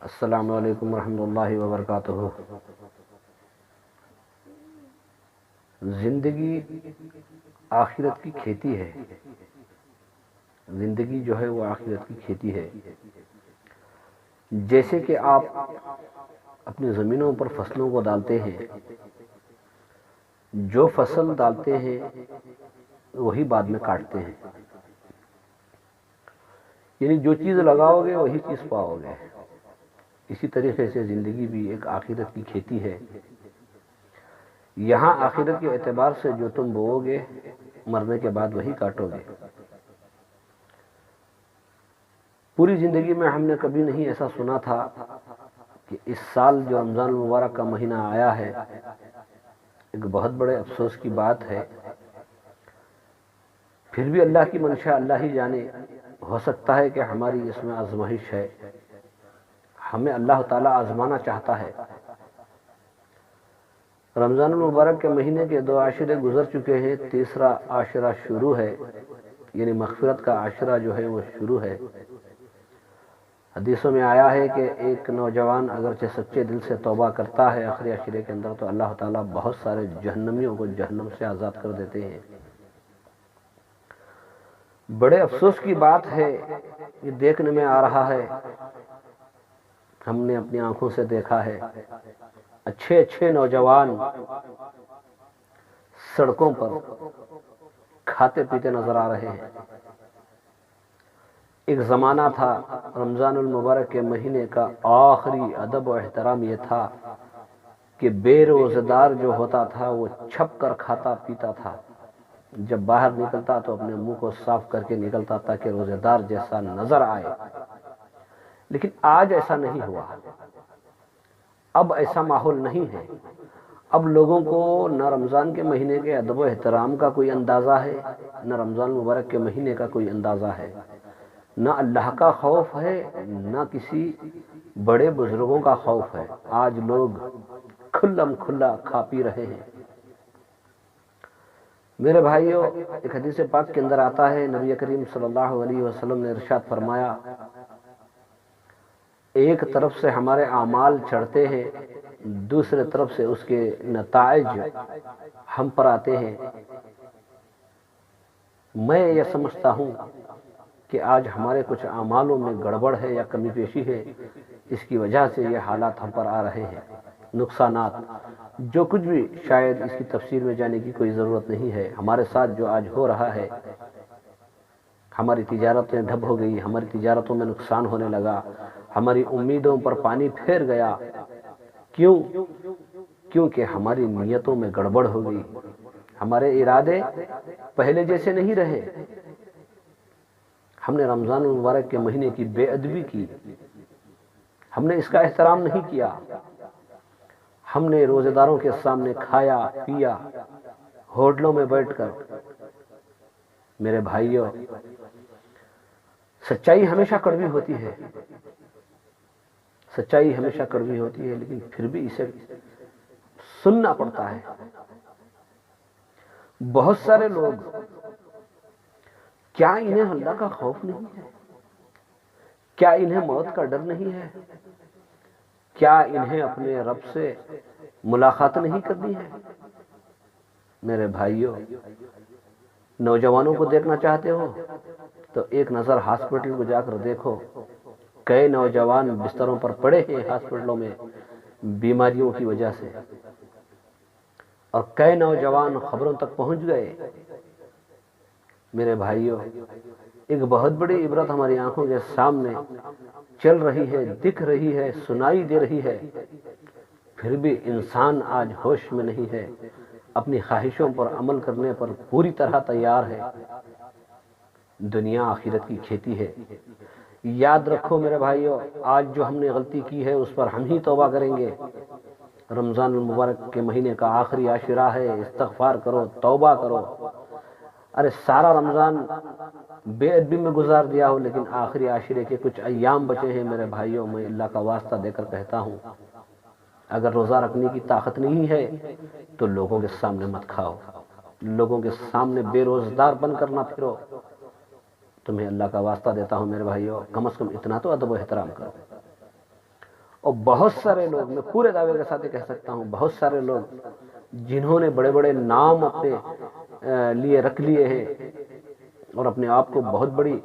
السلام علیکم ورحمۃ اللہ وبرکاتہ۔ زندگی آخرت کی کھیتی ہے۔ زندگی جو ہے وہ آخرت کی کھیتی ہے۔ جیسے کہ آپ اپنی زمینوں پر فصلوں کو ڈالتے ہیں، جو فصل ڈالتے ہیں وہی بعد میں کاٹتے ہیں، یعنی جو چیز لگاؤ گے وہی چیز پاؤ گے۔ اسی طریقے سے زندگی بھی ایک آخرت کی کھیتی ہے۔ یہاں آخرت کے اعتبار سے جو تم بوؤ گے مرنے کے بعد وہی کاٹو گے۔ پوری زندگی میں ہم نے کبھی نہیں ایسا سنا تھا کہ اس سال جو رمضان المبارک کا مہینہ آیا ہے، ایک بہت بڑے افسوس کی بات ہے، پھر بھی اللہ کی منشا اللہ ہی جانے، ہو سکتا ہے کہ ہماری اس میں آزمائش ہے، ہمیں اللہ تعالیٰ آزمانا چاہتا ہے۔ رمضان المبارک کے مہینے کے 2 عاشرے گزر چکے ہیں، تیسرا عاشرہ شروع ہے، یعنی مغفرت کا عاشرہ جو ہے وہ شروع ہے۔ حدیثوں میں آیا ہے کہ ایک نوجوان اگرچہ سچے دل سے توبہ کرتا ہے آخری عاشرے کے اندر تو اللہ تعالیٰ بہت سارے جہنمیوں کو جہنم سے آزاد کر دیتے ہیں۔ بڑے افسوس کی بات ہے، یہ دیکھنے میں آ رہا ہے، ہم نے اپنی آنکھوں سے دیکھا ہے، اچھے اچھے نوجوان سڑکوں پر کھاتے پیتے نظر آ رہے ہیں۔ ایک زمانہ تھا رمضان المبارک کے مہینے کا آخری ادب و احترام یہ تھا کہ بے روزہ دار جو ہوتا تھا وہ چھپ کر کھاتا پیتا تھا، جب باہر نکلتا تو اپنے منہ کو صاف کر کے نکلتا تاکہ روزہ دار جیسا نظر آئے۔ لیکن آج ایسا نہیں ہوا، اب ایسا ماحول نہیں ہے۔ اب لوگوں کو نہ رمضان کے مہینے کے ادب و احترام کا کوئی اندازہ ہے، نہ رمضان مبارک کے مہینے کا کوئی اندازہ ہے، نہ اللہ کا خوف ہے، نہ کسی بڑے بزرگوں کا خوف ہے۔ آج لوگ کھلم کھلا کھا پی رہے ہیں۔ میرے بھائیوں، ایک حدیث پاک کے اندر آتا ہے، نبی کریم صلی اللہ علیہ وسلم نے ارشاد فرمایا، ایک طرف سے ہمارے اعمال چڑھتے ہیں، دوسرے طرف سے اس کے نتائج ہم پر آتے ہیں۔ میں یہ سمجھتا ہوں کہ آج ہمارے کچھ اعمالوں میں گڑبڑ ہے یا کمی پیشی ہے، اس کی وجہ سے یہ حالات ہم پر آ رہے ہیں، نقصانات جو کچھ بھی، شاید اس کی تفصیل میں جانے کی کوئی ضرورت نہیں ہے۔ ہمارے ساتھ جو آج ہو رہا ہے، ہماری تجارتیں ڈھب ہو گئی، ہماری تجارتوں میں نقصان ہونے لگا، ہماری امیدوں پر پانی پھیر گیا۔ کیوں؟ کیونکہ ہماری نیتوں میں گڑبڑ ہو گئی، ہمارے ارادے پہلے جیسے نہیں رہے۔ ہم نے رمضان المبارک کے مہینے کی بے ادبی کی، ہم نے اس کا احترام نہیں کیا، ہم نے روزہ داروں کے سامنے کھایا پیا ہوٹلوں میں بیٹھ کر۔ میرے بھائیوں، سچائی ہمیشہ کڑوی ہوتی ہے، سچائی ہمیشہ کڑوی ہوتی ہے، لیکن پھر بھی اسے سننا پڑتا ہے۔ بہت سارے لوگ، کیا انہیں اللہ کا خوف نہیں ہے؟ کیا انہیں موت کا ڈر نہیں ہے؟ کیا انہیں اپنے رب سے ملاقات نہیں کرنی ہے؟ میرے بھائیوں، نوجوانوں کو دیکھنا چاہتے ہو تو ایک نظر ہاسپٹل کو جا کر دیکھو، کئی نوجوان بستروں پر پڑے ہیں ہاسپٹلوں میں بیماریوں کی وجہ سے، اور کئی نوجوان خبروں تک پہنچ گئے۔ میرے بھائیوں، ایک بہت بڑی عبرت ہماری آنکھوں کے سامنے چل رہی ہے، دکھ رہی ہے، سنائی دے رہی ہے، پھر بھی انسان آج ہوش میں نہیں ہے، اپنی خواہشوں پر عمل کرنے پر پوری طرح تیار ہے۔ دنیا آخرت کی کھیتی ہے۔ یاد رکھو میرے بھائیوں، آج جو ہم نے غلطی کی ہے اس پر ہم ہی توبہ کریں گے۔ رمضان المبارک کے مہینے کا آخری عاشرہ ہے، استغفار کرو، توبہ کرو۔ ارے سارا رمضان بے ادبی میں گزار دیا ہو، لیکن آخری عاشرے کے کچھ ایام بچے ہیں۔ میرے بھائیوں، میں اللہ کا واسطہ دے کر کہتا ہوں، اگر روزہ رکھنے کی طاقت نہیں ہے تو لوگوں کے سامنے مت کھاؤ، لوگوں کے سامنے بے روزگار بن کر نہ پھرو۔ تمہیں اللہ کا واسطہ دیتا ہوں میرے بھائیوں، کم از کم اتنا تو ادب و احترام کرو۔ اور بہت سارے لوگ، میں پورے دعوے کے ساتھ یہ کہہ سکتا ہوں، بہت سارے لوگ جنہوں نے بڑے بڑے نام اپنے لیے رکھ لیے ہیں اور اپنے آپ کو بہت بڑی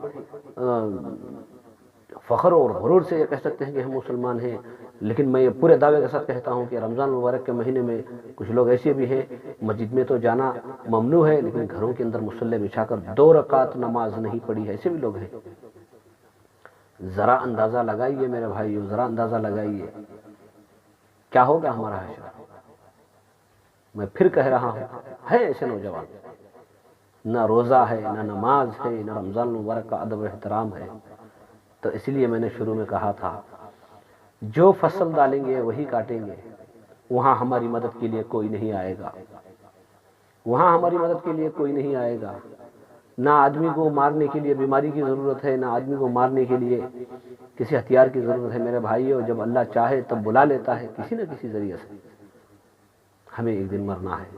فخر اور غرور سے یہ کہہ سکتے ہیں کہ ہم مسلمان ہیں، لیکن میں یہ پورے دعوے کے ساتھ کہتا ہوں کہ رمضان المبارک کے مہینے میں کچھ لوگ ایسے بھی ہیں، مسجد میں تو جانا ممنوع ہے لیکن گھروں کے اندر مصلی بچھا کر 2 رکعت نماز نہیں پڑھی ہے، ایسے بھی لوگ ہیں۔ ذرا اندازہ لگائیے میرے بھائیو، ذرا اندازہ لگائیے کیا ہوگا ہمارا حشر۔ میں پھر کہہ رہا ہوں، ہے ایسے نوجوان، نہ روزہ ہے، نہ نماز ہے، نہ رمضان المبارک کا ادب و احترام ہے۔ تو اس لیے میں نے شروع میں کہا تھا، جو فصل ڈالیں گے وہی کاٹیں گے، وہاں ہماری مدد کے لیے کوئی نہیں آئے گا، وہاں ہماری مدد کے لیے کوئی نہیں آئے گا۔ نہ آدمی کو مارنے کے لیے بیماری کی ضرورت ہے، نہ آدمی کو مارنے کے لیے کسی ہتھیار کی ضرورت ہے میرے بھائیو۔ جب اللہ چاہے تب بلا لیتا ہے کسی نہ کسی ذریعے سے۔ ہمیں ایک دن مرنا ہے،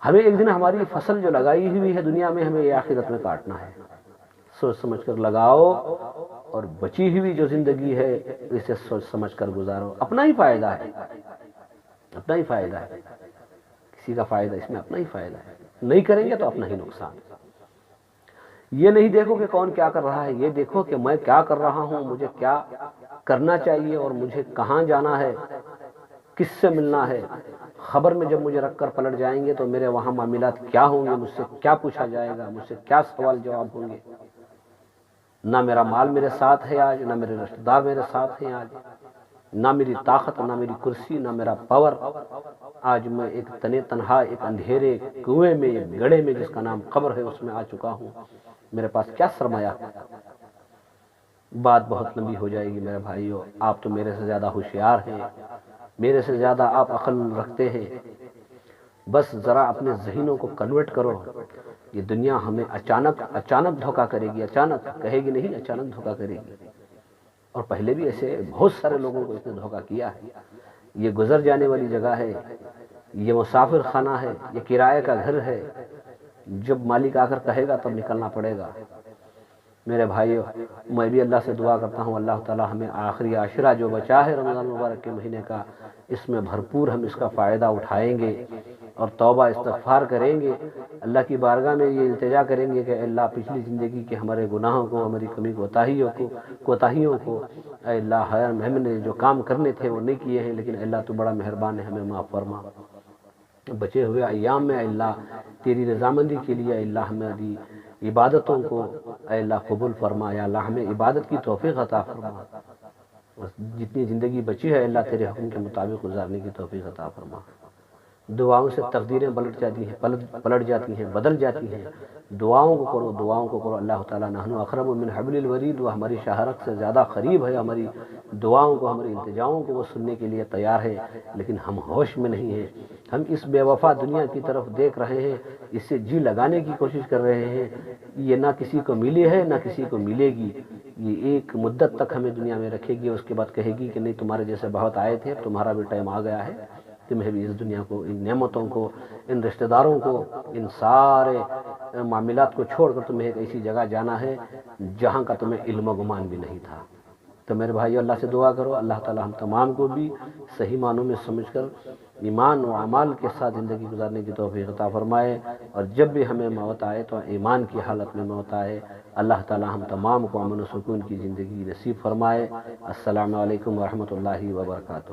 ہمیں ایک دن ہماری فصل جو لگائی ہوئی ہے دنیا میں، ہمیں یہ آخرت میں کاٹنا ہے۔ سوچ سمجھ کر لگاؤ، اور بچی ہوئی جو زندگی ہے اسے سوچ سمجھ کر گزارو۔ اپنا ہی فائدہ ہے، اپنا ہی فائدہ ہے، کسی کا فائدہ اس میں اپنا ہی فائدہ ہے۔ نہیں کریں گے تو اپنا ہی نقصان۔ یہ نہیں دیکھو کہ کون کیا کر رہا ہے، یہ دیکھو کہ میں کیا کر رہا ہوں، مجھے کیا کرنا چاہیے اور مجھے کہاں جانا ہے، کس سے ملنا ہے۔ خبر میں جب مجھے رکھ کر پلٹ جائیں گے تو میرے وہاں معاملات کیا ہوں گے، مجھ سے کیا پوچھا جائے گا، مجھ سے کیا سوال جواب ہوں گے۔ نہ میرا مال میرے ساتھ ہے آج، نہ میرے رشتہ دار میرے ساتھ ہیں آج، نہ میری طاقت، نہ میری کرسی، نہ میرا پاور۔ آج میں ایک تنہا ایک اندھیرے کنویں میں، ایک گڑھے میں جس کا نام قبر ہے اس میں آ چکا ہوں۔ میرے پاس کیا سرمایہ؟ بات بہت لمبی ہو جائے گی میرے بھائیو، آپ تو میرے سے زیادہ ہوشیار ہیں، میرے سے زیادہ آپ عقل رکھتے ہیں۔ بس ذرا اپنے ذہنوں کو کنورٹ کرو۔ یہ دنیا ہمیں اچانک دھوکہ کرے گی، اچانک کہے گی نہیں، اچانک دھوکہ کرے گی۔ اور پہلے بھی ایسے بہت سارے لوگوں کو اس نے دھوکہ کیا ہے۔ یہ گزر جانے والی جگہ ہے، یہ مسافر خانہ ہے، یہ کرایہ کا گھر ہے۔ جب مالک آ کر کہے گا تب نکلنا پڑے گا۔ میرے بھائیو، میں بھی اللہ سے دعا کرتا ہوں اللہ تعالی ہمیں آخری عاشرہ جو بچا ہے رمضان مبارک کے مہینے کا، اس میں بھرپور ہم اس کا فائدہ اٹھائیں گے اور توبہ استغفار کریں گے، اللہ کی بارگاہ میں یہ التجا کریں گے کہ اے اللہ پچھلی زندگی کے ہمارے گناہوں کو، ہماری کمی کوتاہیوں کو اے اللہ ہم نے جو کام کرنے تھے وہ نہیں کیے ہیں، لیکن اے اللہ تو بڑا مہربان ہے، ہمیں معاف فرما۔ بچے ہوئے ایام میں اے اللہ تیری رضامندی کے لیے اے اللہ ہماری عبادتوں کو اے اللہ قبول فرما، یا اللہ ہمیں عبادت کی توفیق عطا فرما۔ جتنی زندگی بچی ہے اے اللہ تیرے حکم کے مطابق گزارنے کی توفیق عطا فرما۔ دعاؤں سے تقدیریں پلٹ جاتی ہیں، بدل جاتی ہیں۔ دعاؤں کو کرو، دعاؤں کو کرو۔ اللہ تعالیٰ نحن اقرب من حبل الورید، وہ ہماری شہرت سے زیادہ قریب ہے، ہماری دعاؤں کو، ہماری التجاؤں کو وہ سننے کے لیے تیار ہے، لیکن ہم ہوش میں نہیں ہیں۔ ہم اس بے وفا دنیا کی طرف دیکھ رہے ہیں، اس سے جی لگانے کی کوشش کر رہے ہیں۔ یہ نہ کسی کو ملی ہے نہ کسی کو ملے گی، یہ ایک مدت تک ہمیں دنیا میں رکھے گی، اس کے بعد کہے گی کہ نہیں تمہارے جیسے بہت آئے تھے، تمہارا بھی ٹائم آ گیا ہے، تمہیں بھی اس دنیا کو، ان نعمتوں کو، ان رشتہ داروں کو، ان سارے معاملات کو چھوڑ کر تمہیں ایک ایسی جگہ جانا ہے جہاں کا تمہیں علم و گمان بھی نہیں تھا۔ تو میرے بھائی اللہ سے دعا کرو، اللہ تعالی ہم تمام کو بھی صحیح معنوں میں سمجھ کر ایمان و اعمال کے ساتھ زندگی گزارنے کی توفیق عطا فرمائے، اور جب بھی ہمیں موت آئے تو ایمان کی حالت میں موت آئے۔ اللہ تعالی ہم تمام کو امن و سکون کی زندگی نصیب فرمائے۔ السلام علیکم ورحمۃ اللہ وبرکاتہ۔